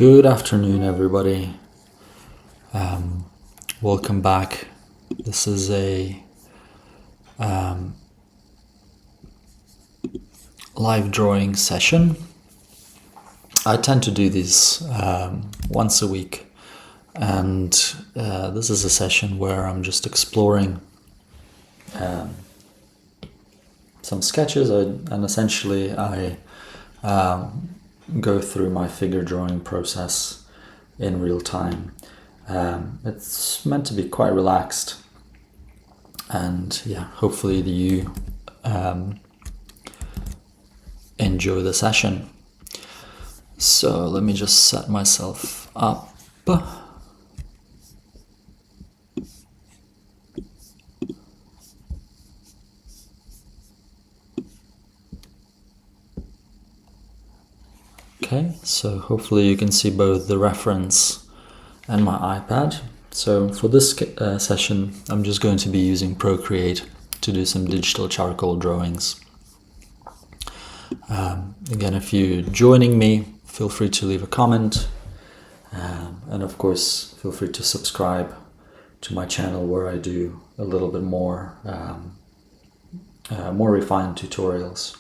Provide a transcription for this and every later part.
Good afternoon, everybody. Welcome back. This is a live drawing session. I tend to do these once a week, and this is a session where I'm just exploring some sketches, and essentially I go through my figure drawing process in real time. It's meant to be quite relaxed, and yeah, hopefully you enjoy the session. So let me just set myself up. Okay, so hopefully you can see both the reference and my iPad. So for this session, I'm just going to be using Procreate to do some digital charcoal drawings. Again, if you're joining me, feel free to leave a comment. And of course, feel free to subscribe to my channel where I do a little bit more refined tutorials.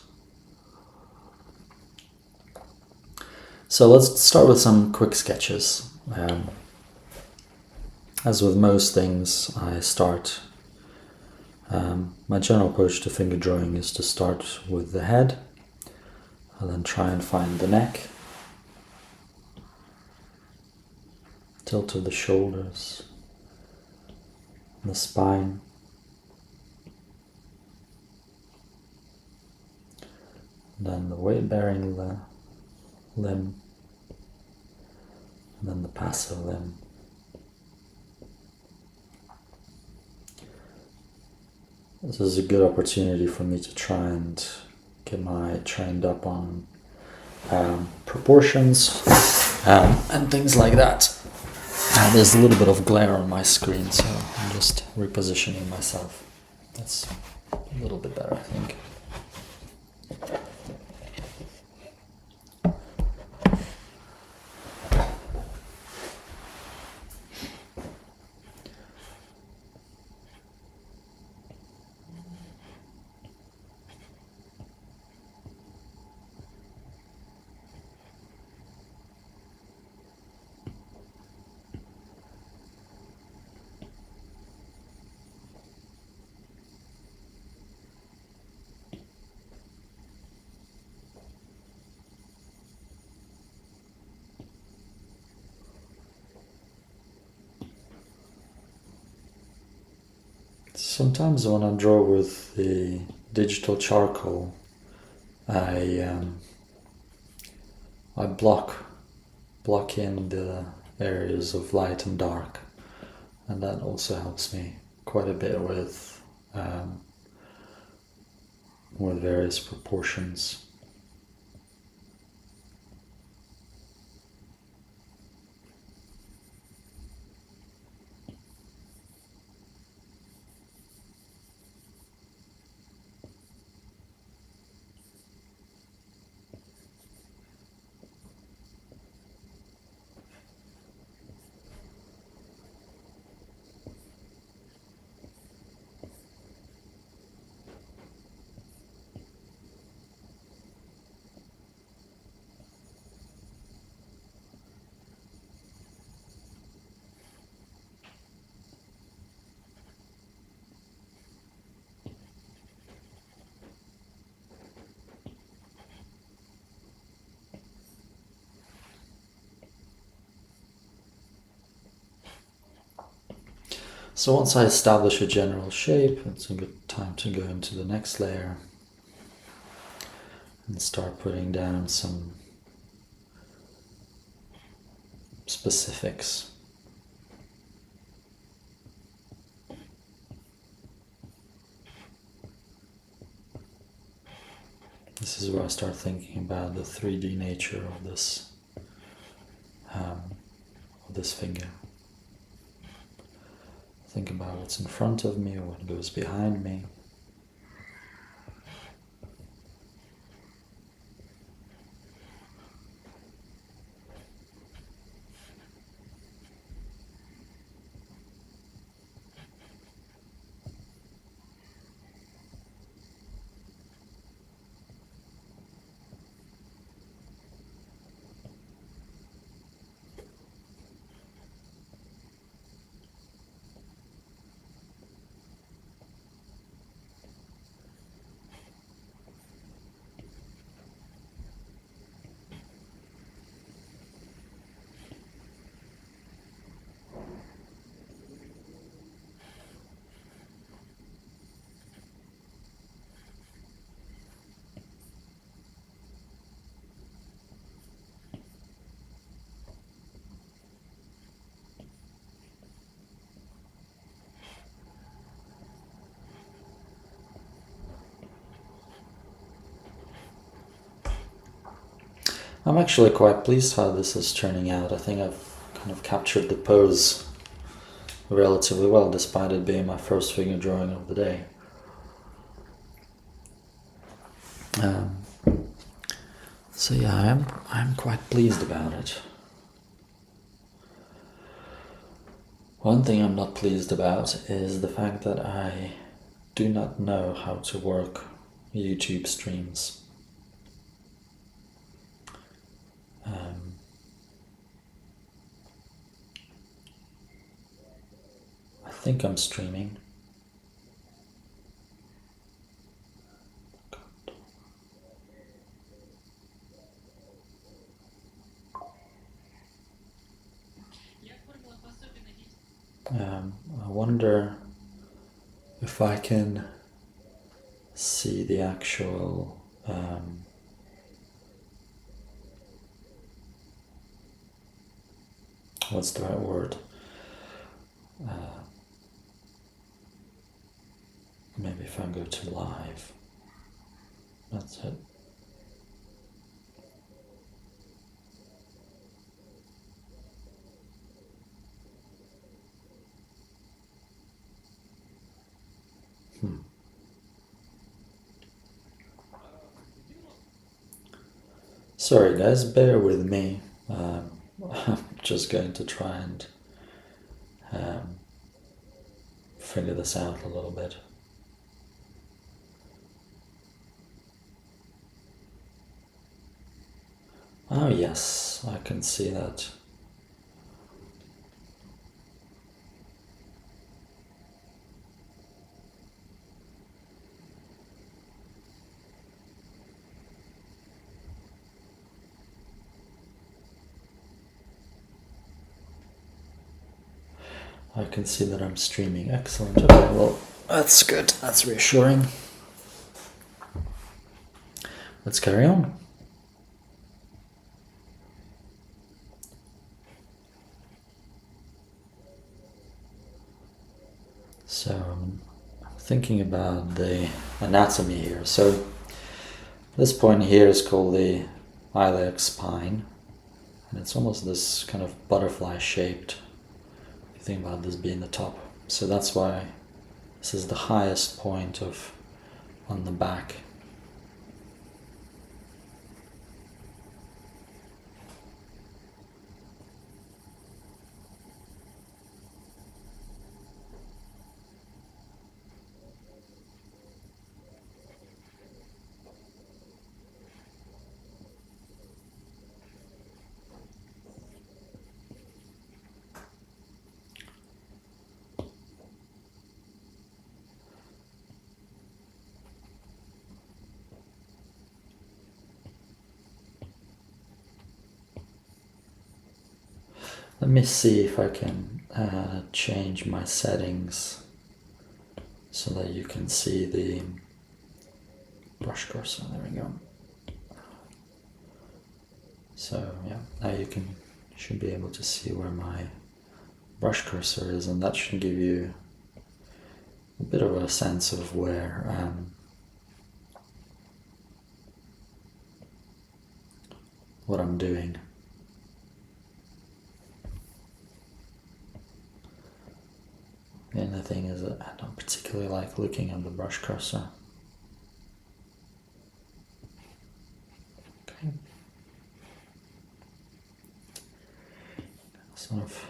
So let's start with some quick sketches. As with most things, I start, my general approach to finger drawing is to start with the head and then try and find the neck, tilt of the shoulders, the spine, then the weight bearing limb, and then the passive limb. This is a good opportunity for me to try and get my trained up on proportions and things like that. There's a little bit of glare on my screen, so I'm just repositioning myself. That's a little bit better, I think. Sometimes when I draw with the digital charcoal, I block in the areas of light and dark, and that also helps me quite a bit with various proportions. So once I establish a general shape, it's a good time to go into the next layer and start putting down some specifics. This is where I start thinking about the 3D nature of this figure. Think about what's in front of me or what goes behind me. I'm actually quite pleased how this is turning out. I think I've kind of captured the pose relatively well, despite it being my first figure drawing of the day. So yeah, I'm quite pleased about it. One thing I'm not pleased about is the fact that I do not know how to work YouTube streams. I think I'm streaming. I wonder if I can see the actual what's the right word? Maybe if I go to live. That's it. Sorry guys, bear with me. I'm just going to try and figure this out a little bit. Oh yes, I can see that. I can see that I'm streaming. Excellent. Okay, well, that's good. That's reassuring. Let's carry on. So I'm thinking about the anatomy here. So this point here is called the iliac spine, and it's almost this kind of butterfly shaped. If you think about this being the top, so that's why this is the highest point on the back. Let me see if I can change my settings so that you can see the brush cursor. There we go. So yeah, now you should be able to see where my brush cursor is, and that should give you a bit of a sense of where what I'm doing. And the thing is that I don't particularly like looking at the brush cursor. Okay. Sort of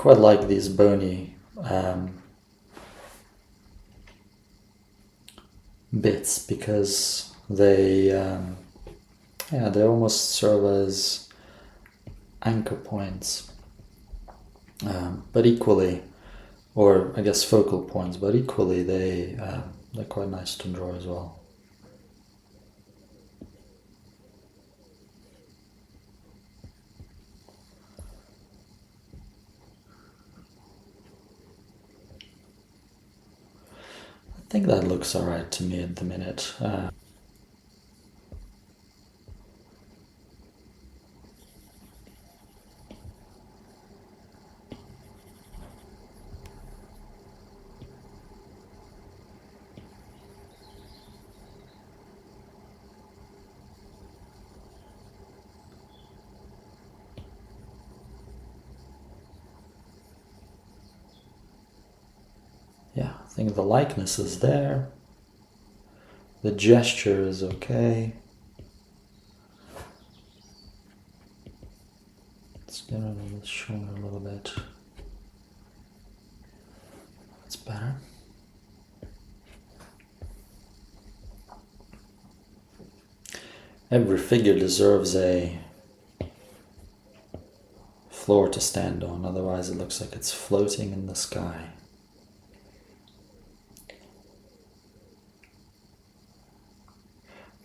quite like these bony bits because they almost serve as anchor points, but equally, or I guess focal points, but equally they're quite nice to draw as well. I think that looks alright to me at the minute. Yeah, I think the likeness is there. The gesture is okay. Let's get rid of this shoulder a little bit. That's better. Every figure deserves a floor to stand on, otherwise it looks like it's floating in the sky.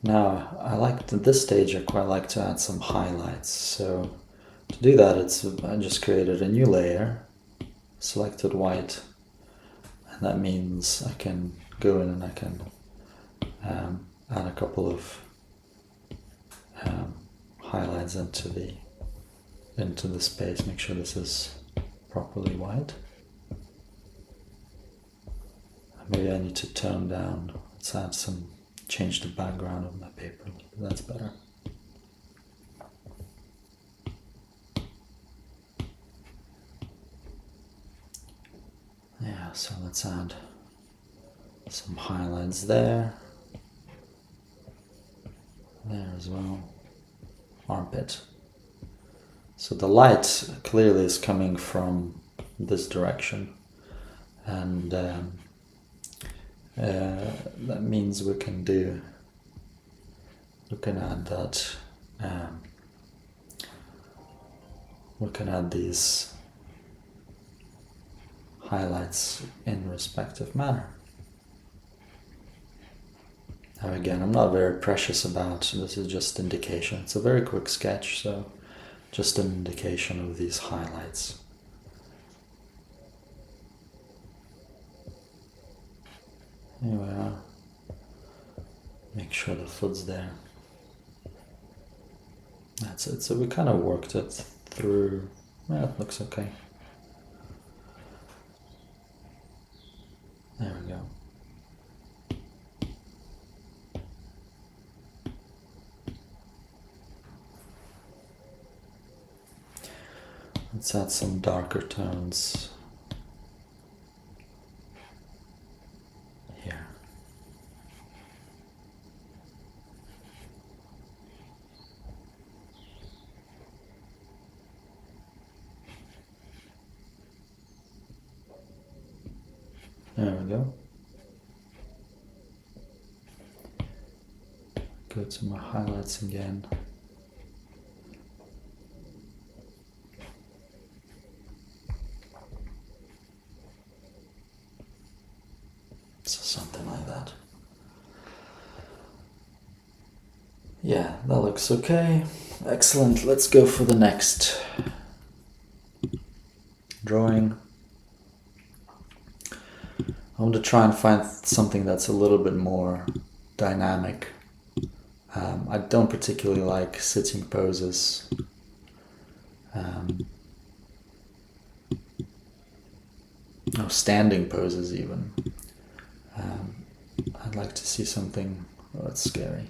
Now, at this stage I quite like to add some highlights, so to do that I just created a new layer, selected white, and that means I can go in and I can add a couple of highlights into the space. Make sure this is properly white. Maybe I need to tone down, let's add change the background of my paper, that's better. Yeah, so let's add some highlights there as well. Armpit. So the light clearly is coming from this direction, and that means we can add that, we can add these highlights in respective manner. Now again, I'm not very precious about, this is just indication. It's a very quick sketch, so just an indication of these highlights. Here we are. Make sure the foot's there. That's it. So we kind of worked it through. Yeah, it looks okay. There we go. Let's add some darker tones here. There we go. Go to my highlights again. Something like that. Yeah, that looks okay. Excellent. Let's go for the next drawing. I want to try and find something that's a little bit more dynamic. I don't particularly like sitting poses. No, standing poses even. I'd like to see something, oh, that's scary.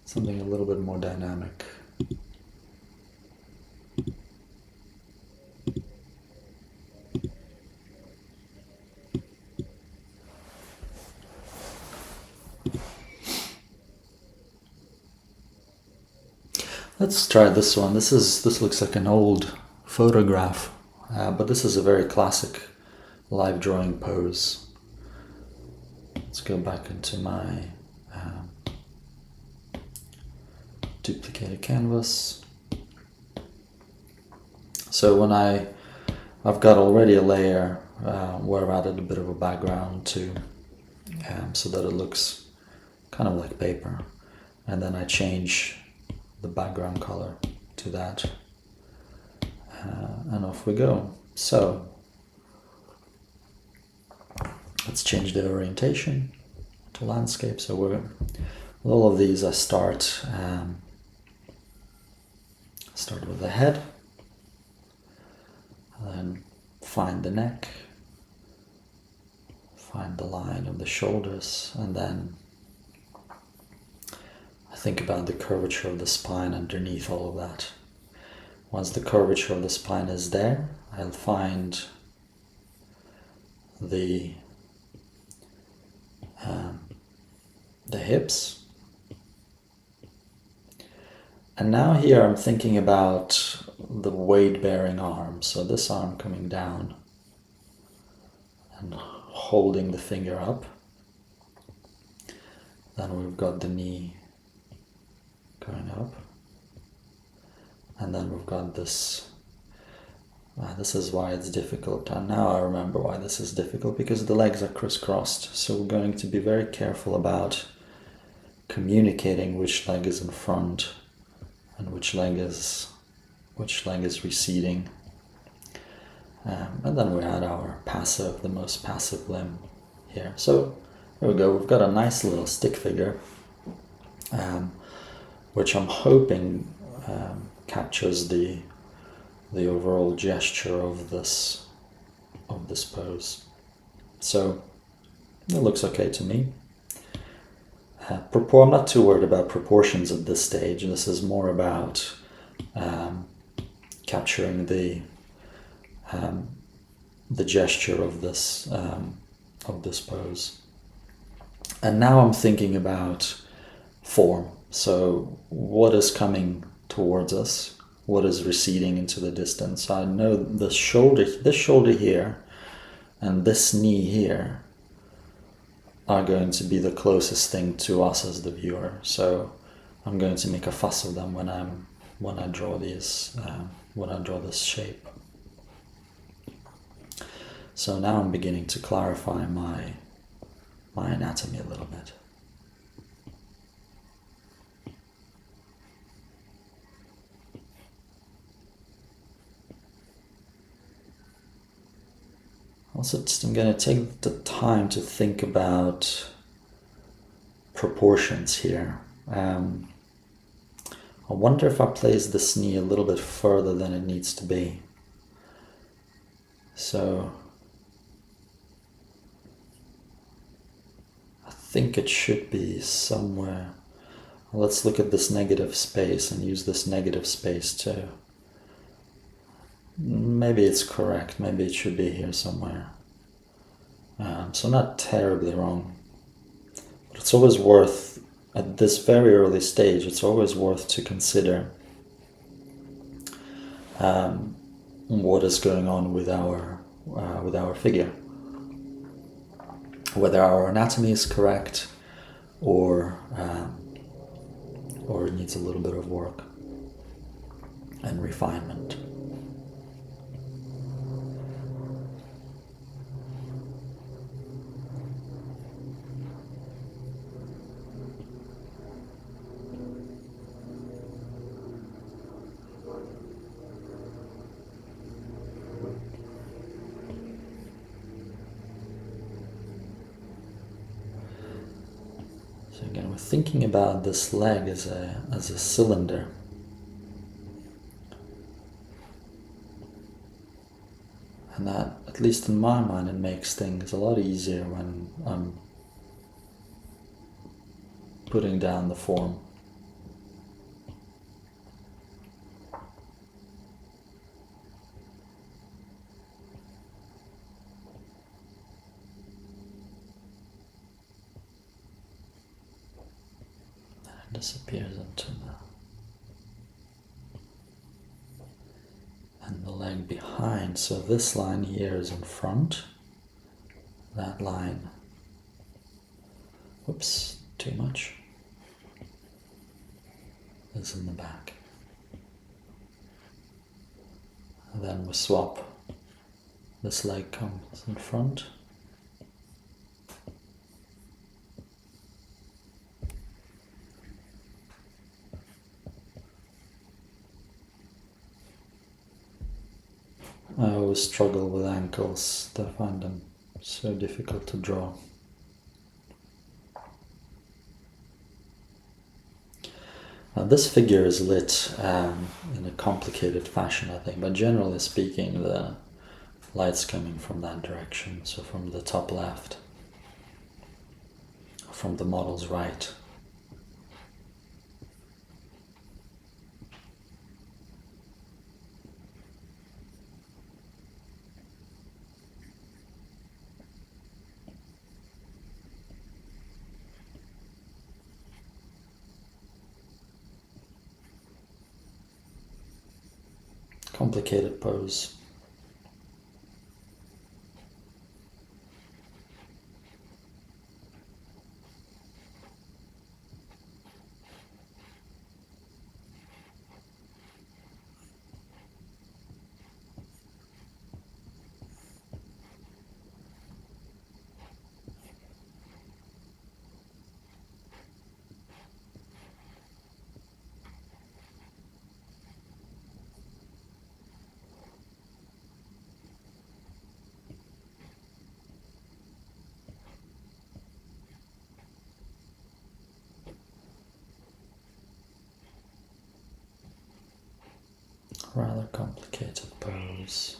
Something a little bit more dynamic. Let's try this one. This looks like an old photograph. but this is a very classic live drawing pose. Let's go back into my duplicated canvas. So when I've got already a layer where I've added a bit of a background to, so that it looks kind of like paper, and then I change the background color to that, and off we go. So let's change the orientation to landscape. So with all of these I start with the head, and then find the neck, find the line of the shoulders, and then I think about the curvature of the spine underneath all of that. Once the curvature of the spine is there, I'll find the hips. And now here I'm thinking about the weight-bearing arm. So this arm coming down and holding the finger up. Then we've got the knee going up. And then we've got this. This is why it's difficult. And now I remember why this is difficult, because the legs are crisscrossed. So we're going to be very careful about communicating which leg is in front and which leg is receding. And then we add our passive, the most passive limb here. So there we go. We've got a nice little stick figure, which I'm hoping captures the overall gesture of this pose. So it looks okay to me. I'm not too worried about proportions at this stage. This is more about capturing the gesture of this pose. And now I'm thinking about form. So what is coming towards us? What is receding into the distance? I know this shoulder here and this knee here are going to be the closest thing to us as the viewer. So I'm going to make a fuss of them when I draw this shape. So now I'm beginning to clarify my anatomy a little bit. Also, I'm going to take the time to think about proportions here. I wonder if I place this knee a little bit further than it needs to be. So I think it should be somewhere. Let's look at this negative space and use this negative space to... Maybe it's correct, maybe it should be here somewhere. So not terribly wrong. But it's always worth, at this very early stage, it's always worth to consider what is going on with our figure. Whether our anatomy is correct or it needs a little bit of work and refinement. So again, we're thinking about this leg as a cylinder. And that, at least in my mind, it makes things a lot easier when I'm putting down the form. Disappears into and the leg and behind. So this line here is in front. That line, whoops, too much, is in the back. And then we swap. This leg comes in front. I always struggle with ankles. I find them so difficult to draw. Now this figure is lit in a complicated fashion, I think, but generally speaking, the light's coming from that direction, so from the top left, from the model's right. Complicated pose. Rather complicated pose.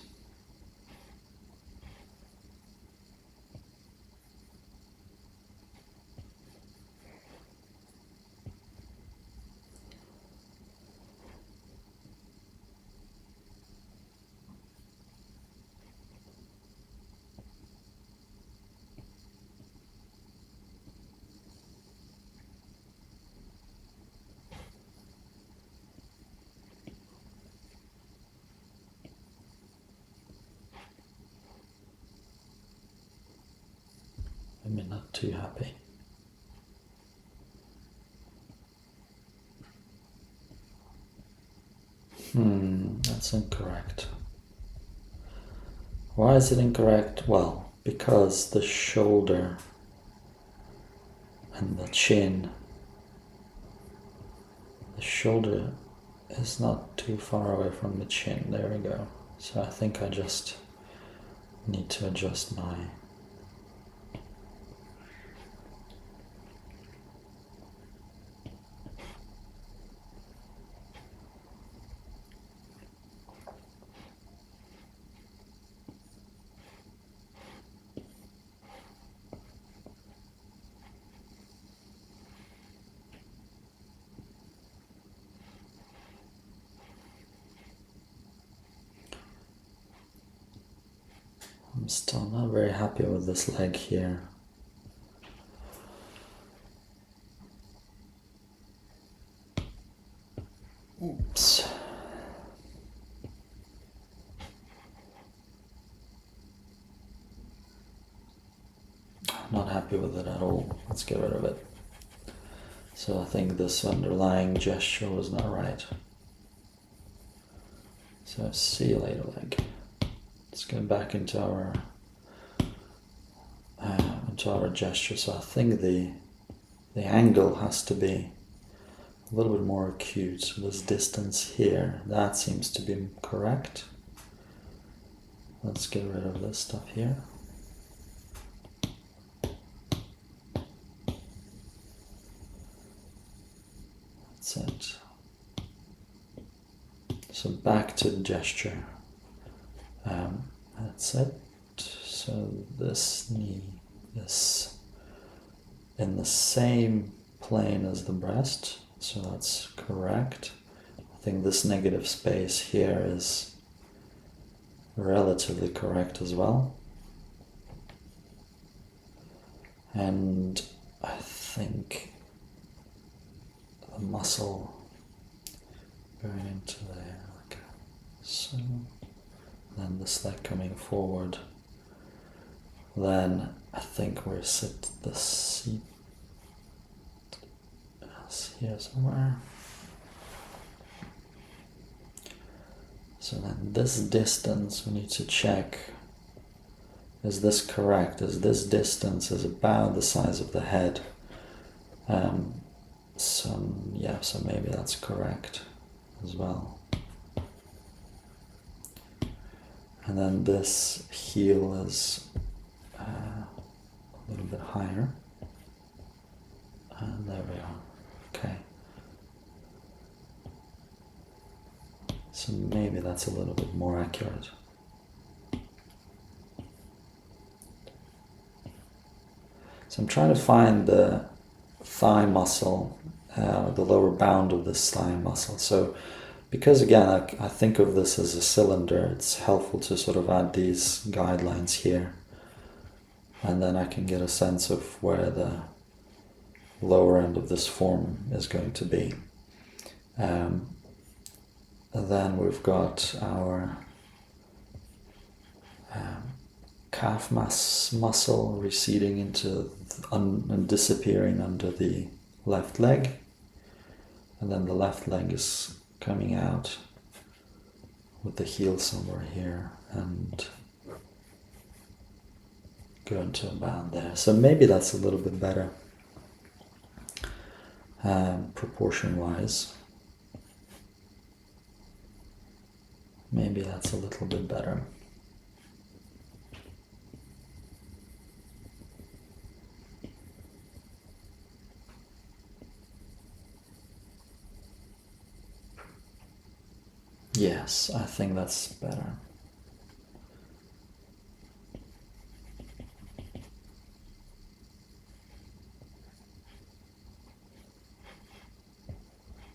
I'm not too happy. That's incorrect. Why is it incorrect? Well, because the shoulder and the chin, the shoulder is not too far away from the chin. There we go. So I think I just need to adjust my I'm still not very happy with this leg here. Oops. Not happy with it at all. Let's get rid of it. So I think this underlying gesture was not right. So see you later leg. Let's get back into our gesture. So I think the angle has to be a little bit more acute. So this distance here, that seems to be correct. Let's get rid of this stuff here. That's it. So back to the gesture. That's it. So this knee is in the same plane as the breast, so that's correct. I think this negative space here is relatively correct as well. And I think the muscle going into there, like so. then this leg coming forward. Then I think we're sit the seat here somewhere. So then this distance we need to check. Is this correct? Is this distance is about the size of the head? So maybe that's correct as well. And then this heel is a little bit higher. And there we are. Okay. So maybe that's a little bit more accurate. So I'm trying to find the thigh muscle, the lower bound of this thigh muscle. So because again, I think of this as a cylinder, it's helpful to sort of add these guidelines here. And then I can get a sense of where the lower end of this form is going to be. And then we've got our calf muscle receding into and disappearing under the left leg, and then the left leg is coming out with the heel somewhere here and going to about there. So maybe that's a little bit better proportion wise. Maybe that's a little bit better. Yes, I think that's better.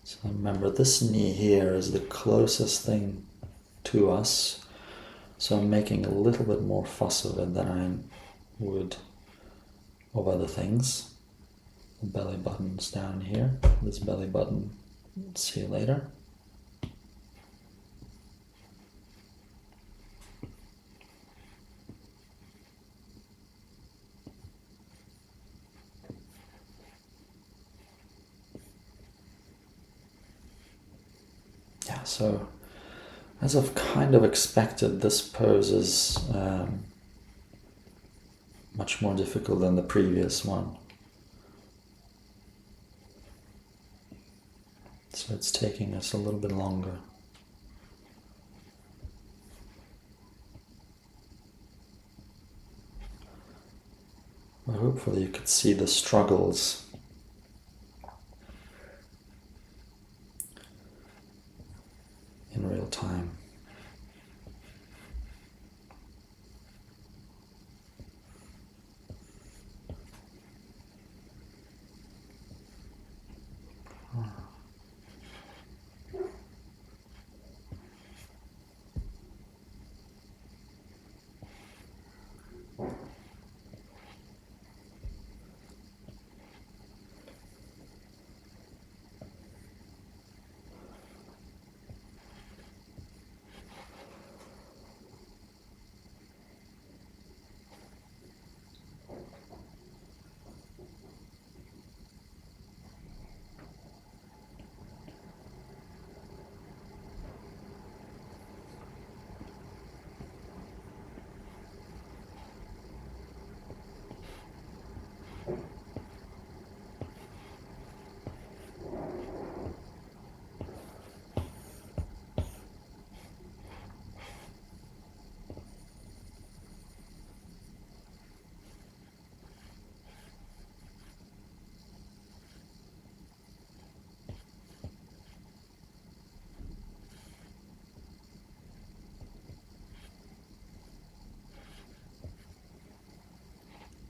So remember, this knee here is the closest thing to us, so I'm making a little bit more fuss of it than I would of other things. The belly button's down here. This belly button, see you later. Yeah, so as I've kind of expected, this pose is much more difficult than the previous one. So it's taking us a little bit longer. But hopefully you could see the struggles in real time.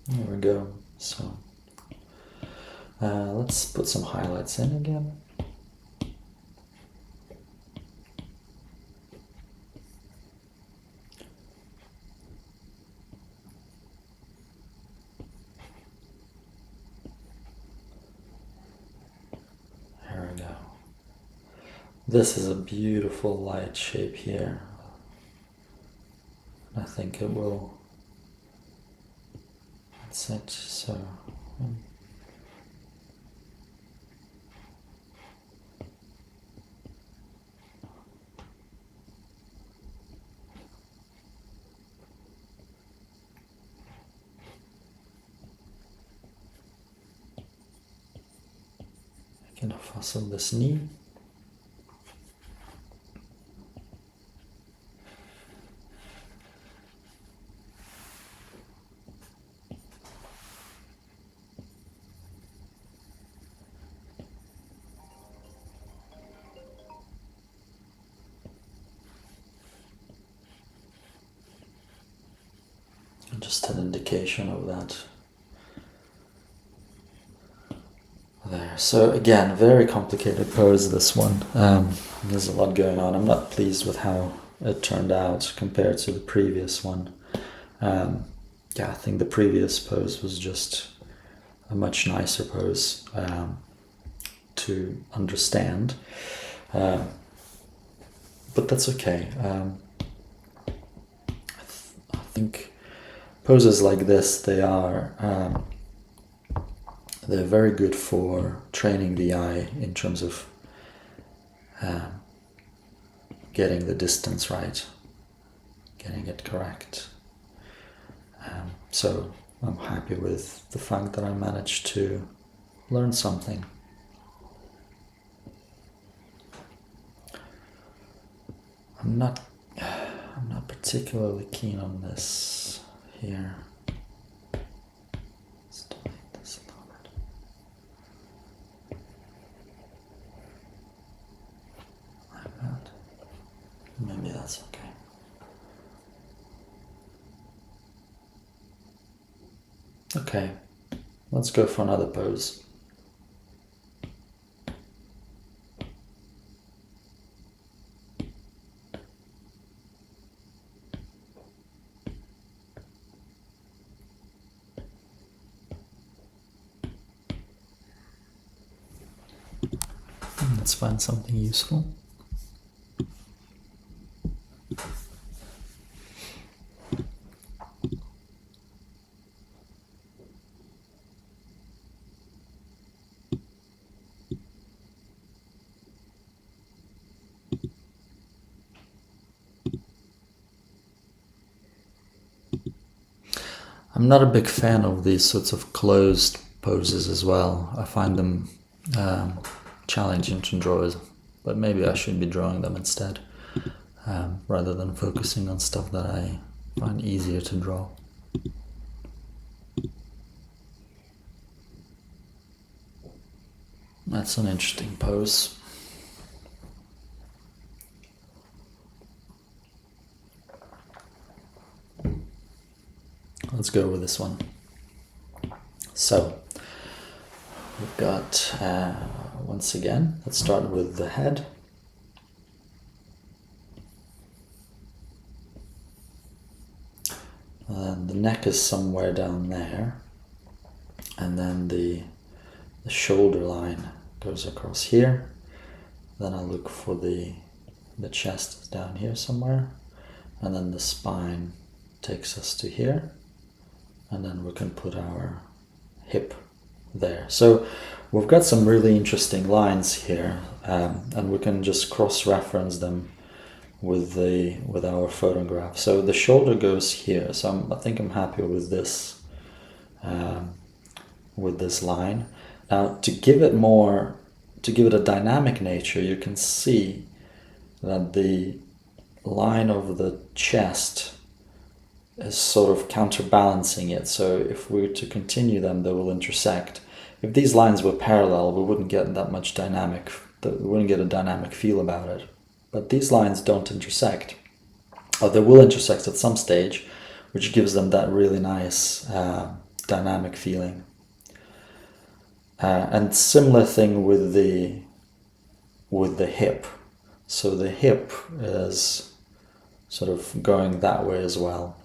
There we go. So let's put some highlights in again. There we go. This is a beautiful light shape here. I think it will sit. So I can fasten this knee. Just an indication of that there. So again, very complicated pose, this one. There's a lot going on. I'm not pleased with how it turned out compared to the previous one. Yeah, I think the previous pose was just a much nicer pose to understand. But that's okay. I think poses like this, they're very good for training the eye in terms of getting the distance right, getting it correct. So I'm happy with the fact that I managed to learn something. I'm not particularly keen on this here. Let's delete this a little bit. Like that. Maybe that's okay. Okay, let's go for another pose. Let's find something useful. I'm not a big fan of these sorts of closed poses as well. I find them challenging to draw, but maybe I should be drawing them instead, rather than focusing on stuff that I find easier to draw. That's an interesting pose. Let's go with this one. So we've got, once again, let's start with the head. And the neck is somewhere down there. And then the shoulder line goes across here. Then I look for the chest is down here somewhere. And then the spine takes us to here. And then we can put our hip there. So we've got some really interesting lines here, and we can just cross-reference them with our photograph. So the shoulder goes here. So I think I'm happy with this line. Now to give it a dynamic nature, you can see that the line of the chest is sort of counterbalancing it. So if we were to continue them, they will intersect. If these lines were parallel, we wouldn't get that much dynamic, we wouldn't get a dynamic feel about it. But these lines don't intersect. Or they will intersect at some stage, which gives them that really nice dynamic feeling. And similar thing with the hip. So the hip is sort of going that way as well.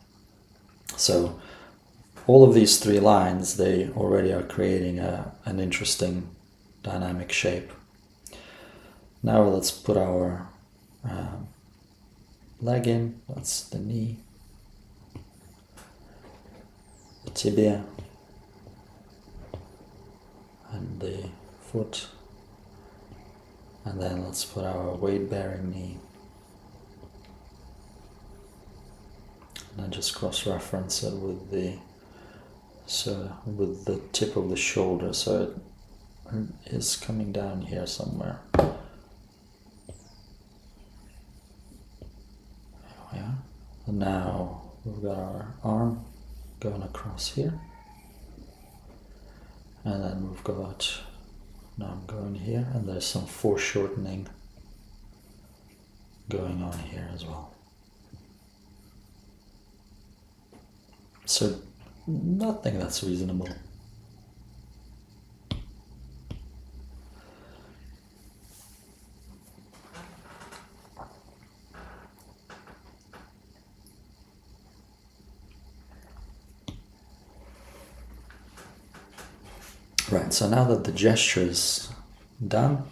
So all of these three lines, they already are creating an interesting dynamic shape. Now let's put our leg in. That's the knee. tibia and the foot, and then let's put our weight-bearing knee, and then just cross-reference it with the tip of the shoulder, so it is coming down here somewhere. There we are. And now we've got our arm going across here, and then we've got, now I'm going here, and there's some foreshortening going on here as well. So nothing that's reasonable. Right, so now that the gesture is done,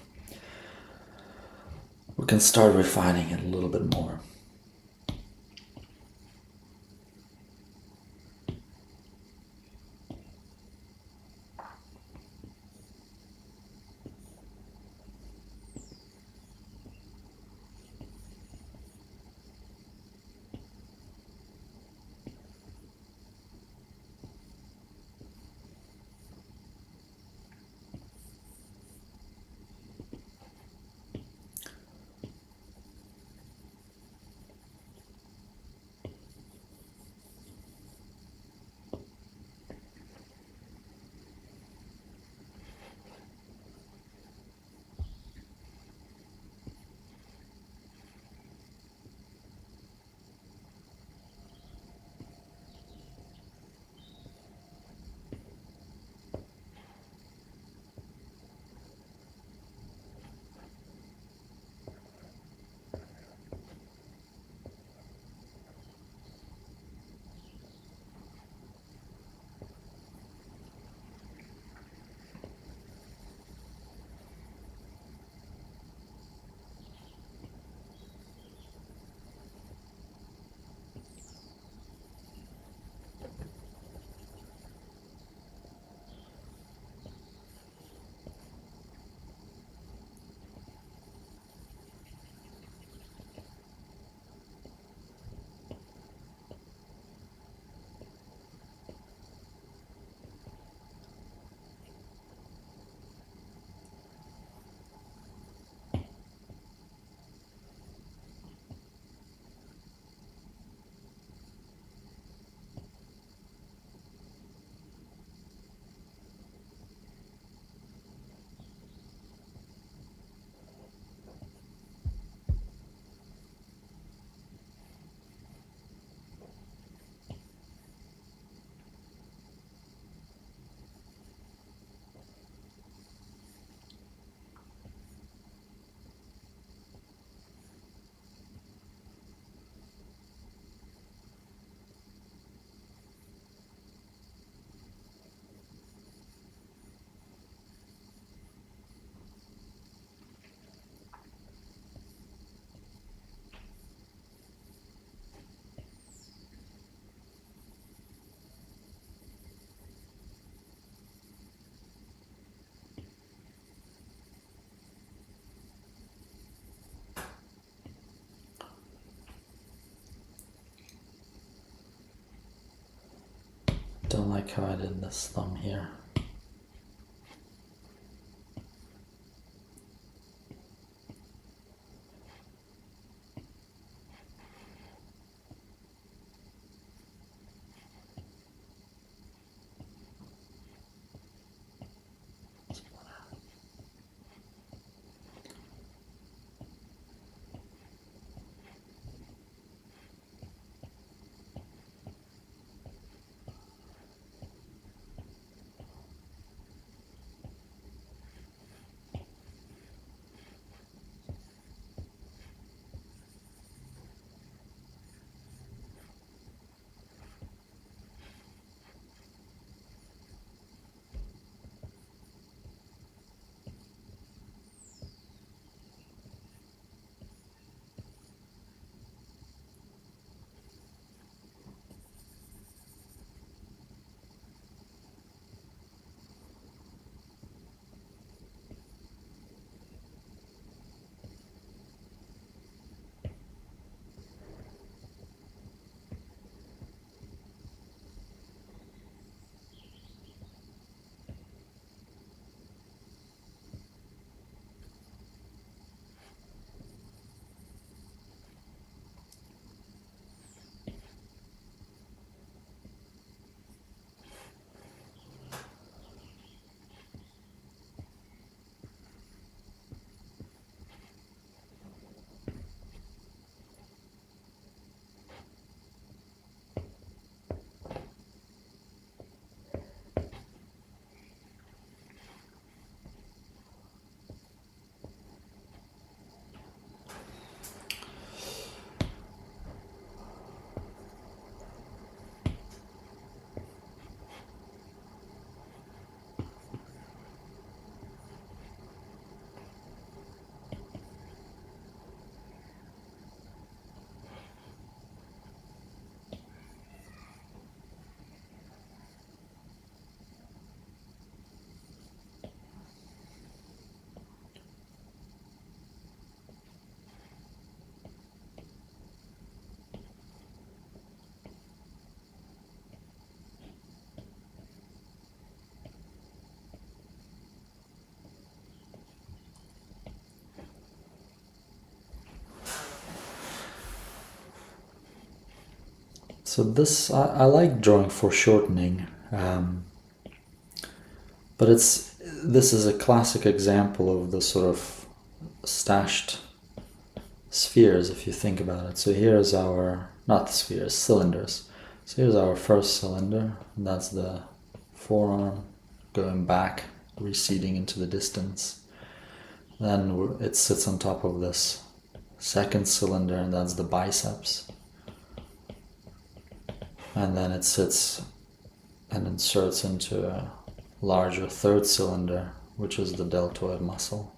we can start refining it a little bit more. Don't like how I did this thumb here. So this, I like drawing foreshortening, but this is a classic example of the sort of stashed spheres, if you think about it. So here's our, not spheres, cylinders. So here's our first cylinder, and that's the forearm going back, receding into the distance. Then it sits on top of this second cylinder, and that's the biceps. And then it sits and inserts into a larger third cylinder, which is the deltoid muscle.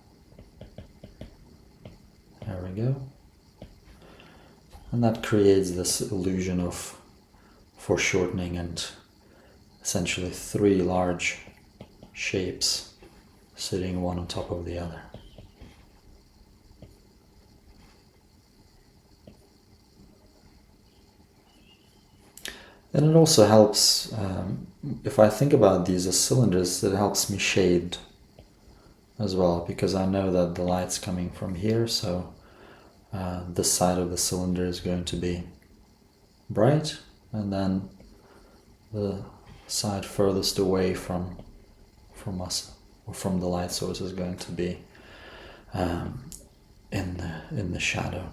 There we go. And that creates this illusion of foreshortening and essentially three large shapes sitting one on top of the other. And it also helps, if I think about these as cylinders, it helps me shade as well, because I know that the light's coming from here, so this side of the cylinder is going to be bright, and then the side furthest away from us, or from the light source, is going to be in the shadow.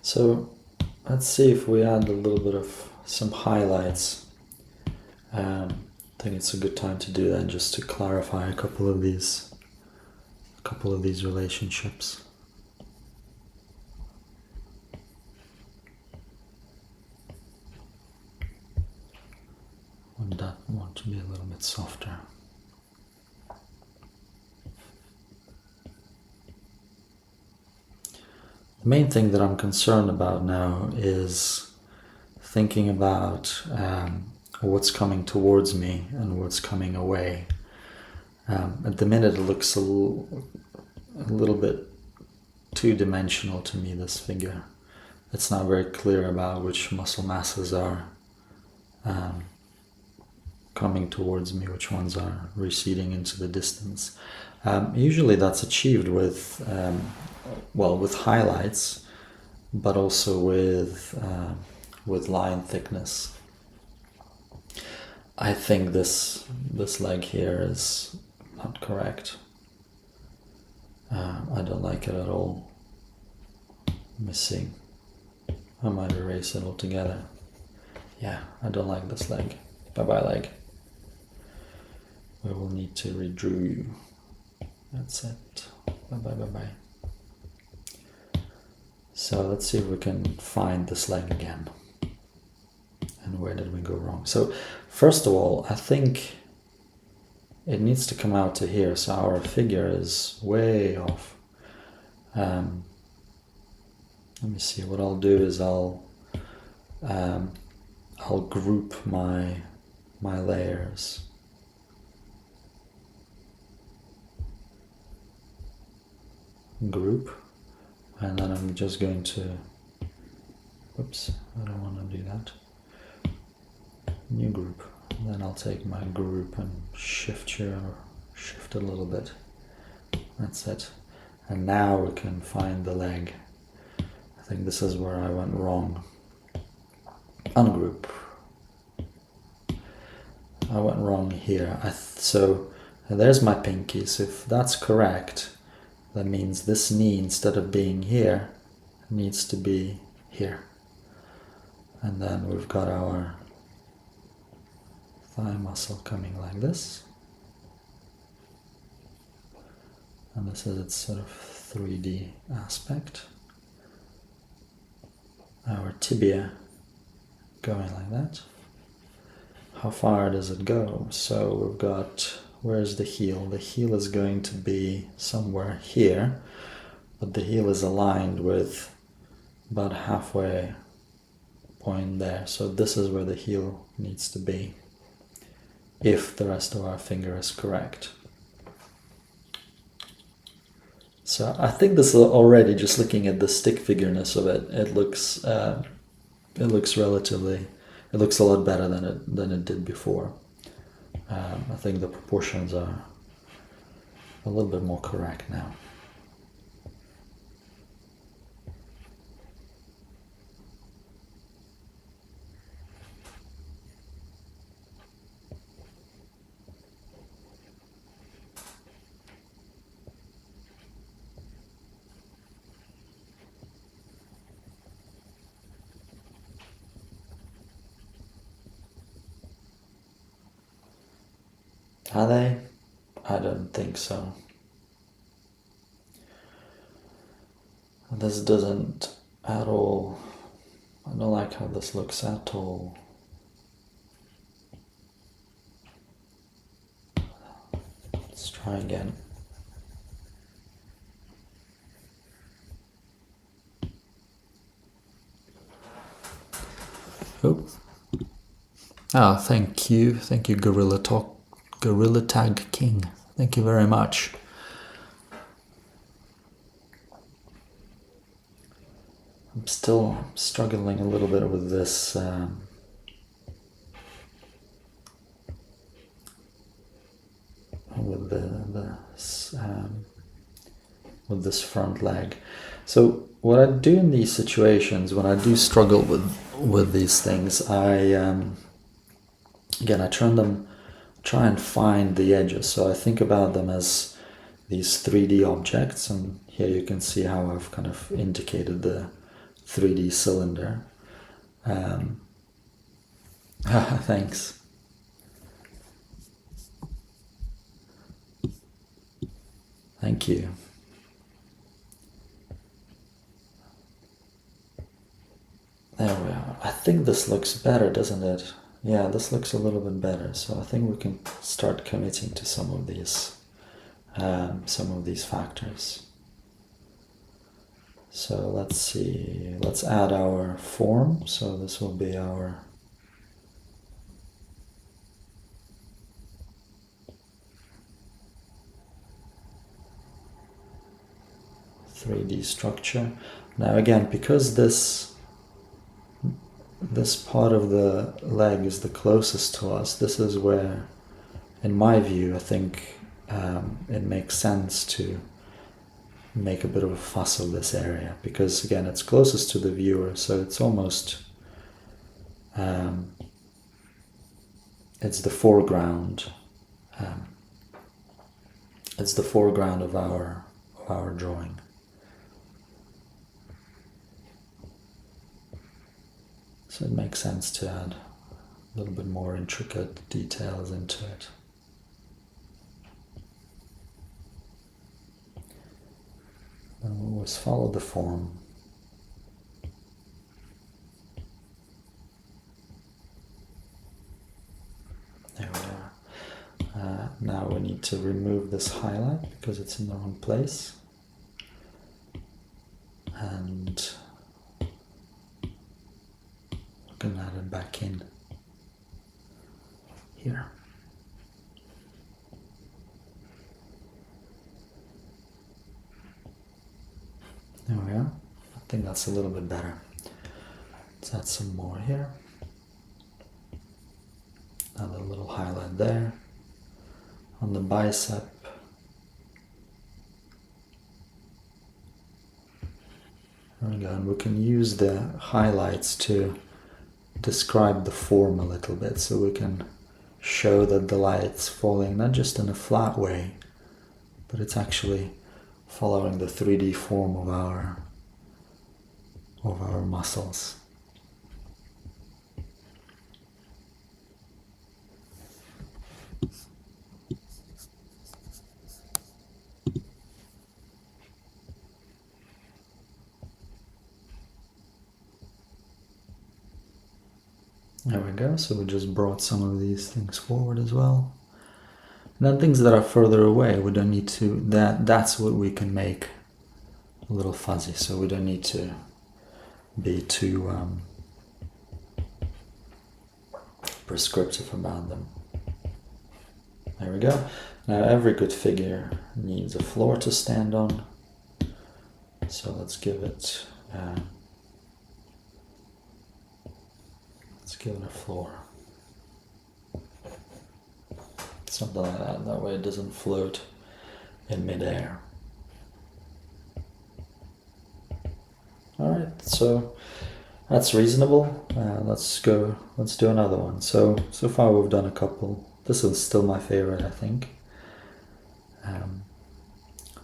So let's see if we add a little bit of some highlights. I think it's a good time to do that, just to clarify a couple of these relationships. And that want to be a little bit softer. The main thing that I'm concerned about now is thinking about what's coming towards me and what's coming away. At the minute it looks a little bit two-dimensional to me, this figure. It's not very clear about which muscle masses are coming towards me, which ones are receding into the distance. Usually that's achieved with highlights, but also with line thickness. I think this leg here is not correct. I don't like it at all. Let me see. I might erase it altogether. Yeah, I don't like this leg. Bye-bye leg. We will need to redraw you. That's it. Bye-bye, bye-bye. So let's see if we can find this leg again. And where did we go wrong? So first of all, I think it needs to come out to here. So our figure is way off. Let me see. What I'll do is I'll group my layers. Group, and then I'm just going to, whoops, I don't want to do that. New group. And then I'll take my group and shift it a little bit. That's it. And now we can find the leg. I think this is where I went wrong. Ungroup. I went wrong here. So there's my pinkies. If that's correct, that means this knee, instead of being here, needs to be here. And then we've got our thigh muscle coming like this. And this is its sort of 3D aspect. Our tibia going like that. How far does it go? So we've got, where's the heel? The heel is going to be somewhere here, but the heel is aligned with about halfway point there. So this is where the heel needs to be, if the rest of our finger is correct. So I think this is already, just looking at the stick figureness of it, it looks relatively, it looks a lot better than it did before. I think the proportions are a little bit more correct now. Are they? I don't think so. This doesn't at all, I don't like how this looks at all. Let's try again. Oh, thank you, Gorilla Tag King. Thank you very much. I'm still struggling a little bit with this with this front leg. So what I do in these situations, when I do struggle with these things, again I try and find the edges. So I think about them as these 3D objects, and here you can see how I've kind of indicated the 3D cylinder. Thanks. Thank you. There we are. I think this looks better, doesn't it? Yeah, this looks a little bit better. So I think we can start committing to some of these factors. So let's see. Let's add our form. So this will be our (3D) structure. Now again, because this part of the leg is the closest to us, this is where, in my view, I think it makes sense to make a bit of a fuss of this area, because again, it's closest to the viewer, so it's almost it's the foreground. It's the foreground of our drawing. So it makes sense to add a little bit more intricate details into it. And we'll always follow the form. There we are. Now we need to remove this highlight because it's in the wrong place. And we can add it back in here. There we are. I think that's a little bit better. Let's add some more here. Another little highlight there on the bicep. There we go. And we can use the highlights to describe the form a little bit, so we can show that the light's falling not just in a flat way, but it's actually following the 3D form of our muscles. There we go, so we just brought some of these things forward as well. And then things that are further away, we don't need to, that's what we can make a little fuzzy, so we don't need to be too prescriptive about them. There we go. Now every good figure needs a floor to stand on, so let's give it a floor. Something like that, that way it doesn't float in midair. Alright, so that's reasonable. Let's do another one. So far we've done a couple. This is still my favorite, I think.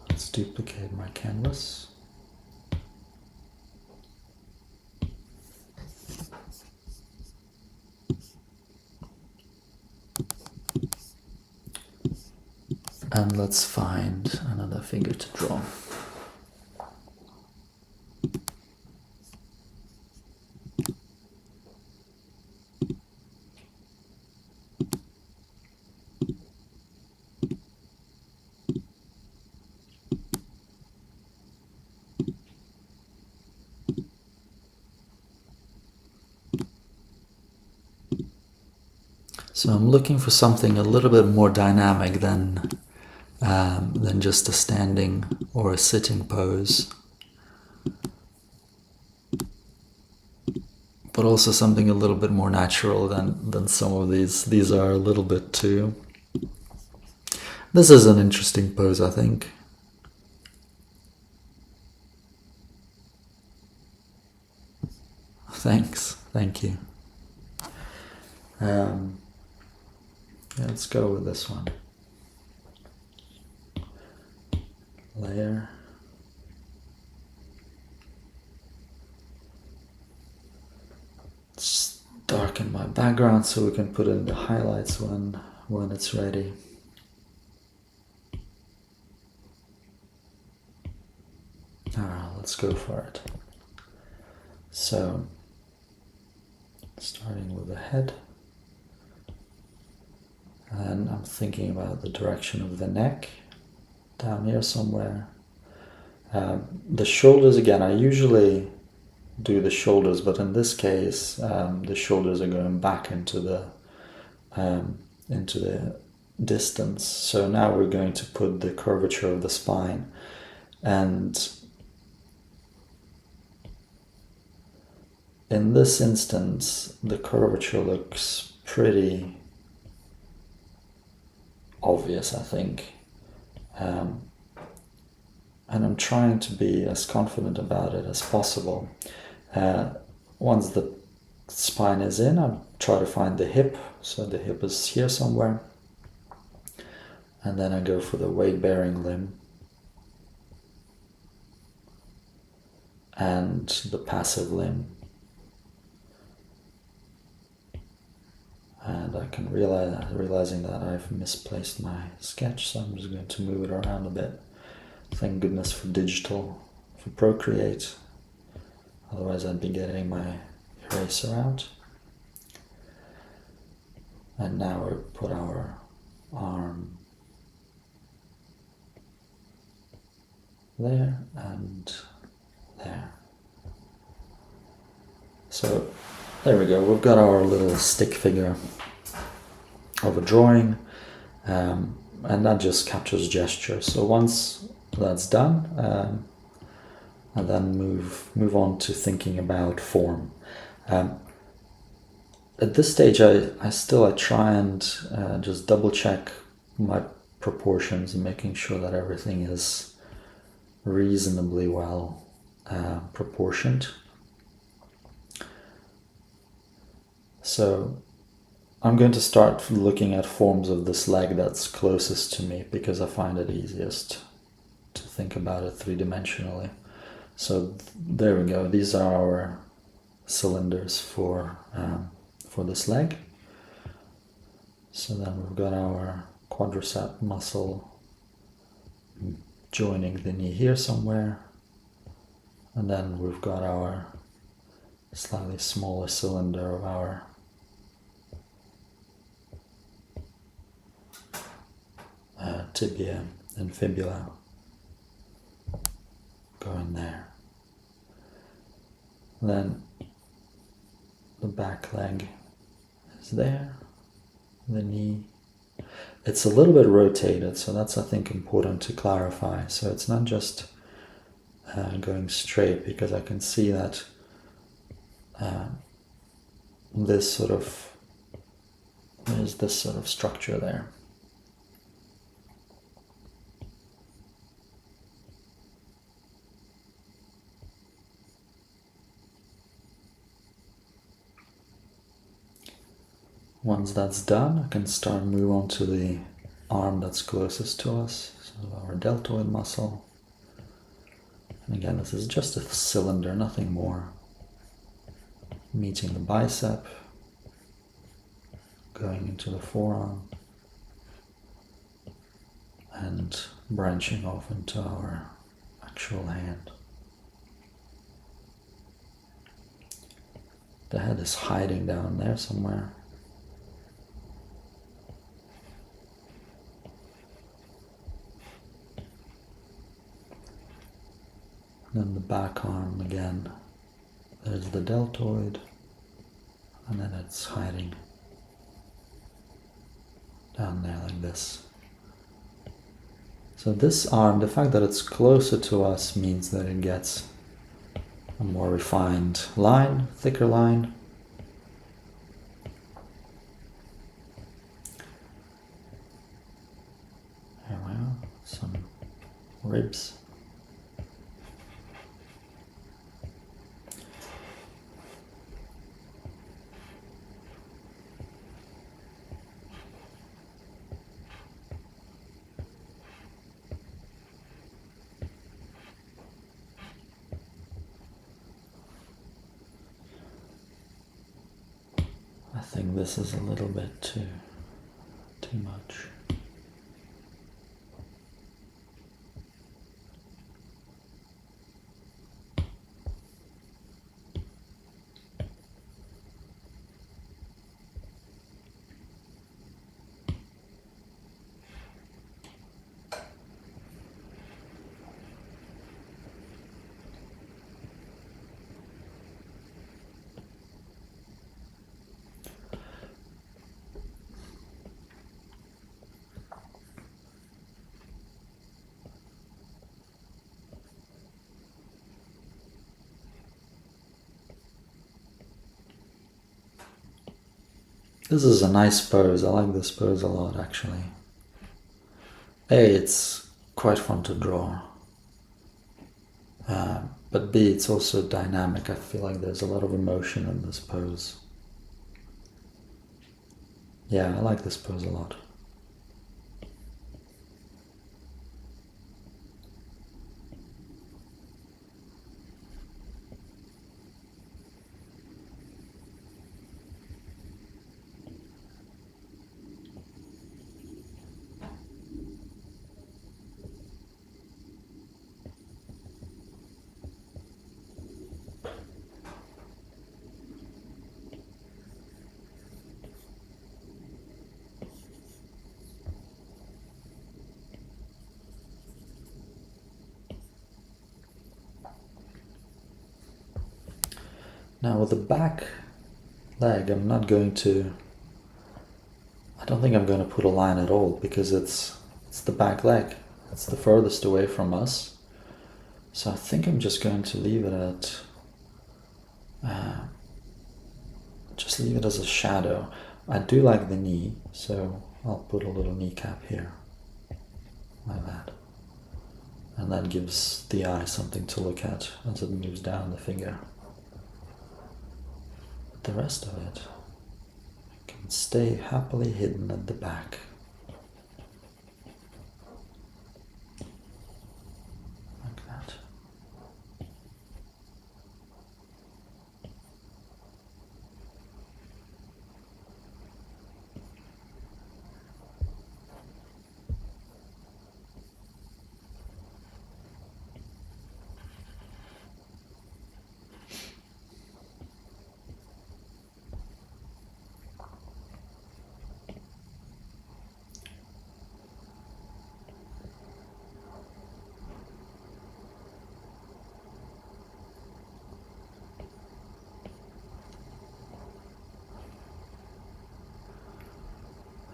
Let's duplicate my canvas. And let's find another figure to draw. So I'm looking for something a little bit more dynamic than just a standing or a sitting pose, but also something a little bit more natural than some of these. These are a little bit too. This is an interesting pose, I think. Thanks, thank you. Yeah, let's go with this one. Layer. darken my background so we can put in the highlights when it's ready. Alright, let's go for it. So, starting with the head, and I'm thinking about the direction of the neck, down here somewhere. The shoulders, again, I usually do the shoulders, but in this case, the shoulders are going back into the distance. So now we're going to put the curvature of the spine, and in this instance, the curvature looks pretty obvious, I think. And I'm trying to be as confident about it as possible. Once the spine is in, I try to find the hip. So the hip is here somewhere. And then I go for the weight-bearing limb and the passive limb. And I can realizing that I've misplaced my sketch, so I'm just going to move it around a bit. Thank goodness for digital, for Procreate. Otherwise I'd be getting my eraser out. And now we put our arm there and there. So there we go, we've got our little stick figure of a drawing, and that just captures gesture. So once that's done, and then move on to thinking about form. At this stage, I try and just double check my proportions and making sure that everything is reasonably well proportioned. So I'm going to start looking at forms of this leg that's closest to me, because I find it easiest to think about it three-dimensionally. So there we go. These are our cylinders for this leg. So then we've got our quadricep muscle joining the knee here somewhere, and then we've got our slightly smaller cylinder of our tibia and fibula going there. Then the back leg is there, the knee. It's a little bit rotated, so that's, I think, important to clarify. So it's not just going straight, because I can see that there's this sort of structure there. Once that's done, I can start move on to the arm that's closest to us, so our deltoid muscle. And again, this is just a cylinder, nothing more. Meeting the bicep, going into the forearm, and branching off into our actual hand. The head is hiding down there somewhere. Then the back arm again, there's the deltoid, and then it's hiding down there like this. So this arm, the fact that it's closer to us means that it gets a more refined line, thicker line. There we are, some ribs. think this is a little bit too much. This is a nice pose. I like this pose a lot, actually. A, it's quite fun to draw. But B, it's also dynamic. I feel like there's a lot of emotion in this pose. Yeah, I like this pose a lot. Now with the back leg, I'm not going to, I don't think I'm going to put a line at all, because it's the back leg. It's the furthest away from us. So I think I'm just going to leave it at, just leave it as a shadow. I do like the knee, so I'll put a little kneecap here, like that. And that gives the eye something to look at as it moves down the finger. The rest of it can stay happily hidden at the back. Like that.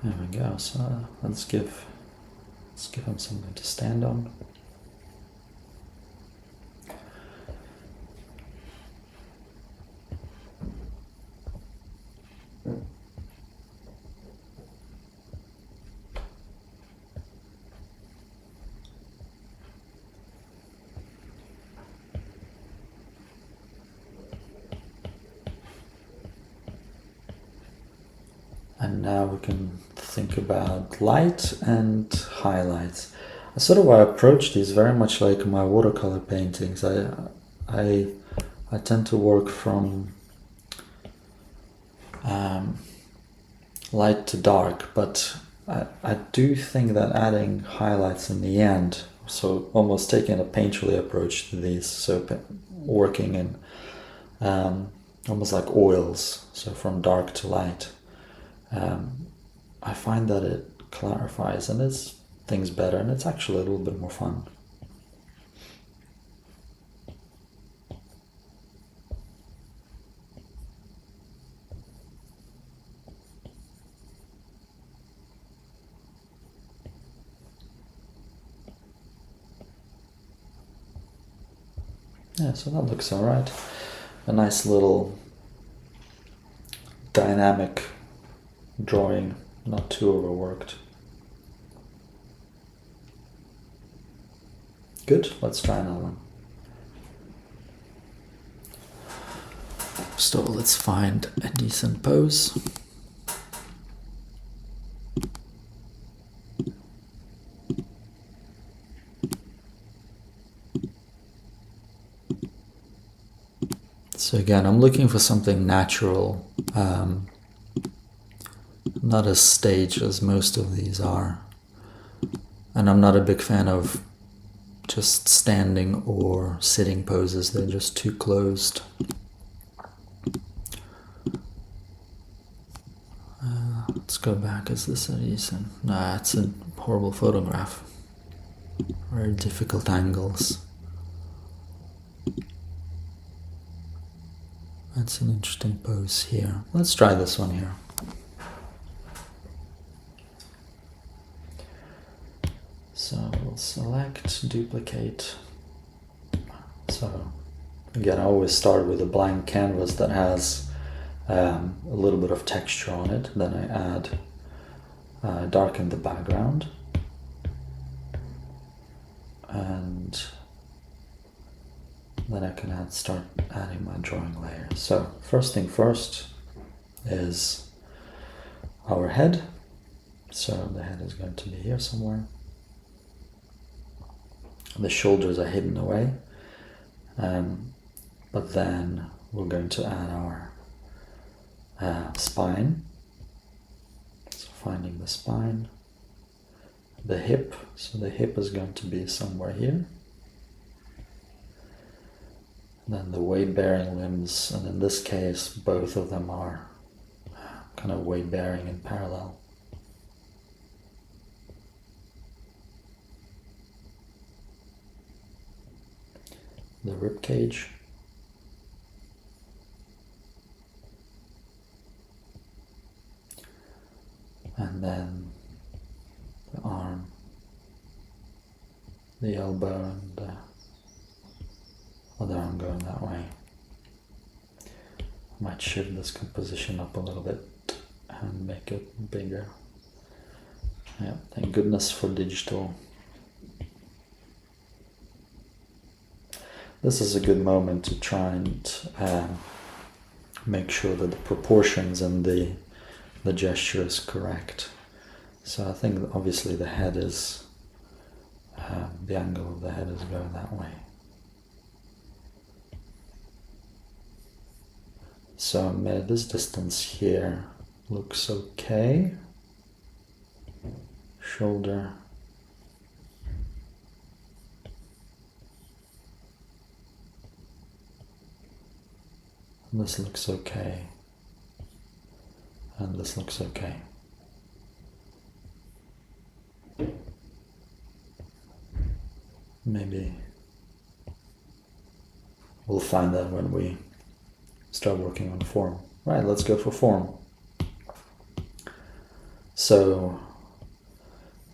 There we go. So let's give him something to stand on. And now we can think about light and highlights. Sort of I approach these very much like my watercolor paintings. I tend to work from light to dark, but I do think that adding highlights in the end, so almost taking a painterly approach to these, so working in almost like oils, so from dark to light. I find that it clarifies and it's things better, and it's actually a little bit more fun. Yeah, so that looks all right. A nice little dynamic drawing, not too overworked. Good, let's try another one. So let's find a decent pose. So again, I'm looking for something natural. not as staged as most of these are. And I'm not a big fan of just standing or sitting poses, they're just too closed. Let's go back. Is this a reason? Nah, it's a horrible photograph. Very difficult angles. That's an interesting pose here. Let's try this one here. So we'll select, duplicate. So again, I always start with a blank canvas that has a little bit of texture on it. Then I darken the background. And then I can start adding my drawing layers. So first thing first is our head. So the head is going to be here somewhere. The shoulders are hidden away. But then we're going to add our spine. So finding the spine. The hip, so the hip is going to be somewhere here. And then the weight-bearing limbs, and in this case, both of them are kind of weight-bearing in parallel. The rib cage. And then the arm, the elbow, and the other arm going that way. I might shift this composition up a little bit and make it bigger. Yeah, thank goodness for digital. This is a good moment to try and make sure that the proportions and the gesture is correct. So I think obviously the head is, the angle of the head is going that way. So this distance here looks okay. Shoulder. This looks okay. And this looks okay. Maybe we'll find that when we start working on form. Right, let's go for form. So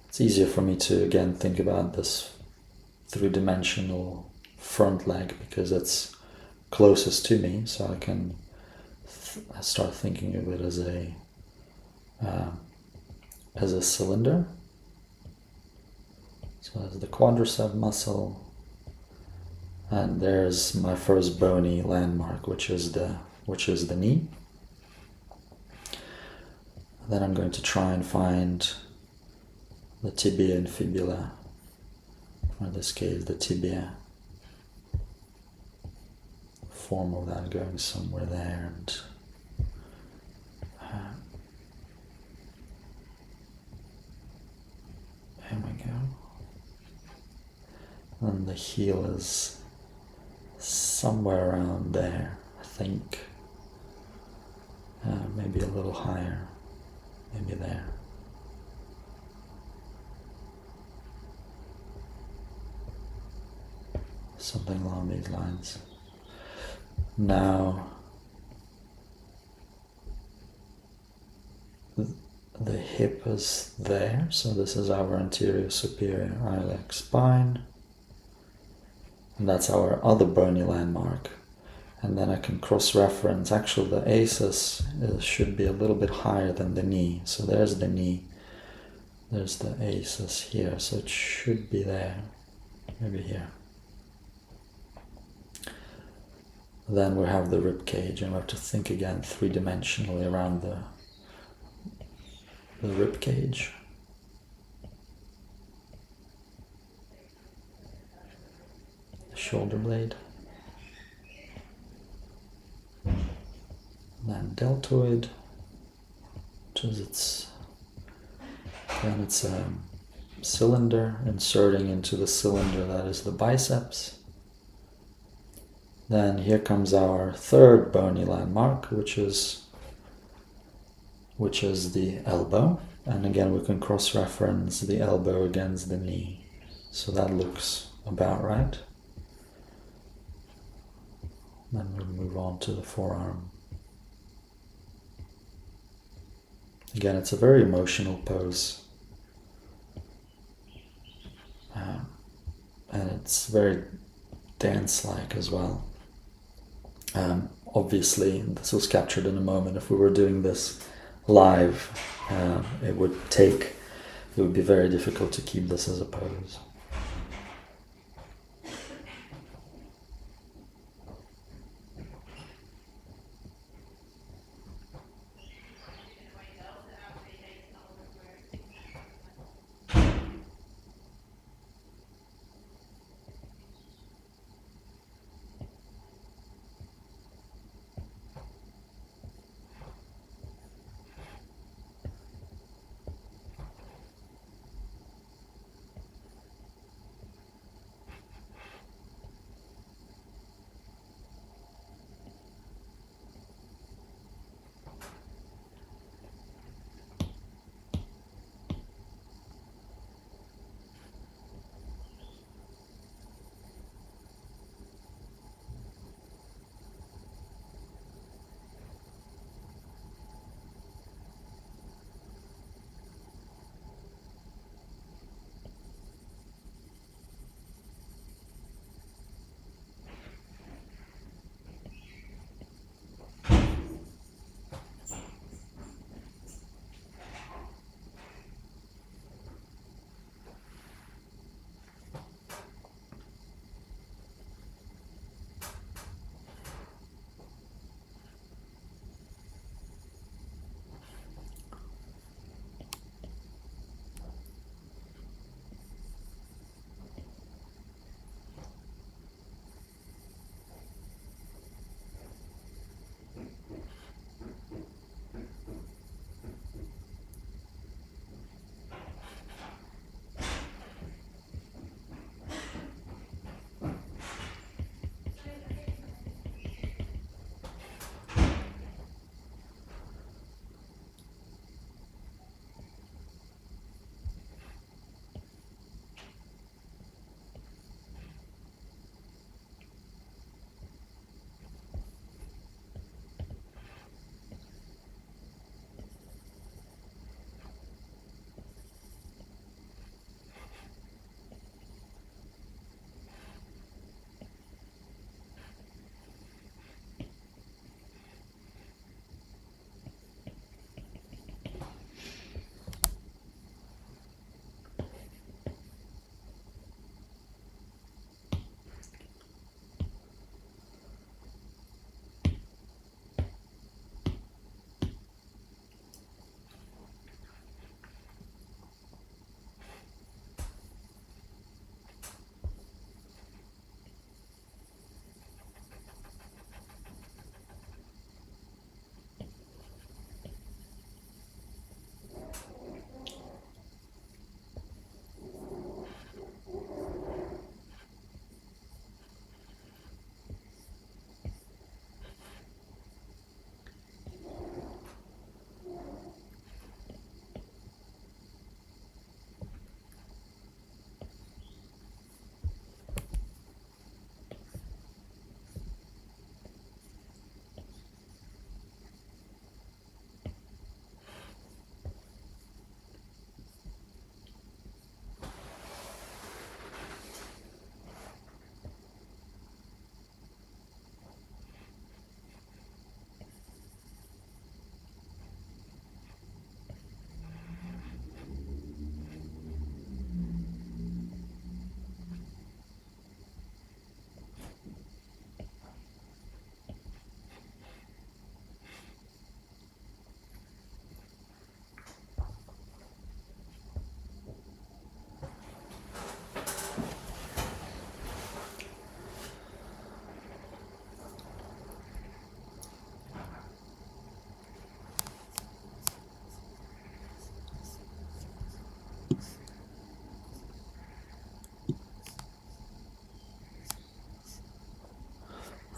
it's easier for me to again think about this three-dimensional front leg because it's closest to me, so I can start thinking of it as a cylinder. So that's the quadricep muscle, and there's my first bony landmark, which is the knee. Then I'm going to try and find the tibia and fibula, or in this case the tibia. Form of that going somewhere there, and there we go. And the heel is somewhere around there, I think. Maybe a little higher, maybe there. Something along these lines. Now, the hip is there, so this is our anterior superior iliac spine. And that's our other bony landmark. And then I can cross-reference. Actually, the ACES should be a little bit higher than the knee. So there's the knee. There's the ACES here. So it should be there. Maybe here. Then we have the rib cage, and we have to think again three-dimensionally around the rib cage. Shoulder blade, then deltoid, shoulders. It's a cylinder inserting into the cylinder that is the biceps. Then here comes our third bony landmark, which is the elbow. And again, we can cross-reference the elbow against the knee. So that looks about right. Then we'll move on to the forearm. Again, it's a very emotional pose. And it's very dance-like as well. Obviously, this was captured in a moment. If we were doing this live, it would be very difficult to keep this as a pose.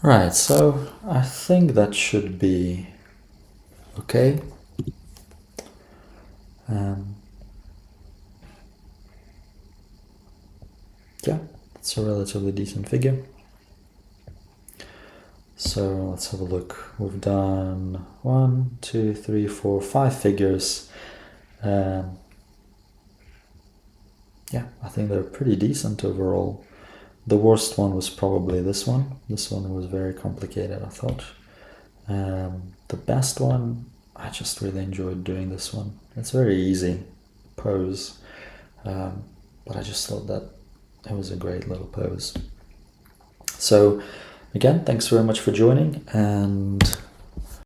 Right, so I think that should be okay. Yeah, it's a relatively decent figure. So let's have a look. We've done 1, 2, 3, 4, 5 figures. Yeah, I think they're pretty decent overall. The worst one was probably this one. This one was very complicated, I thought. The best one, I just really enjoyed doing this one. It's very easy pose, but I just thought that it was a great little pose. So again, thanks very much for joining, and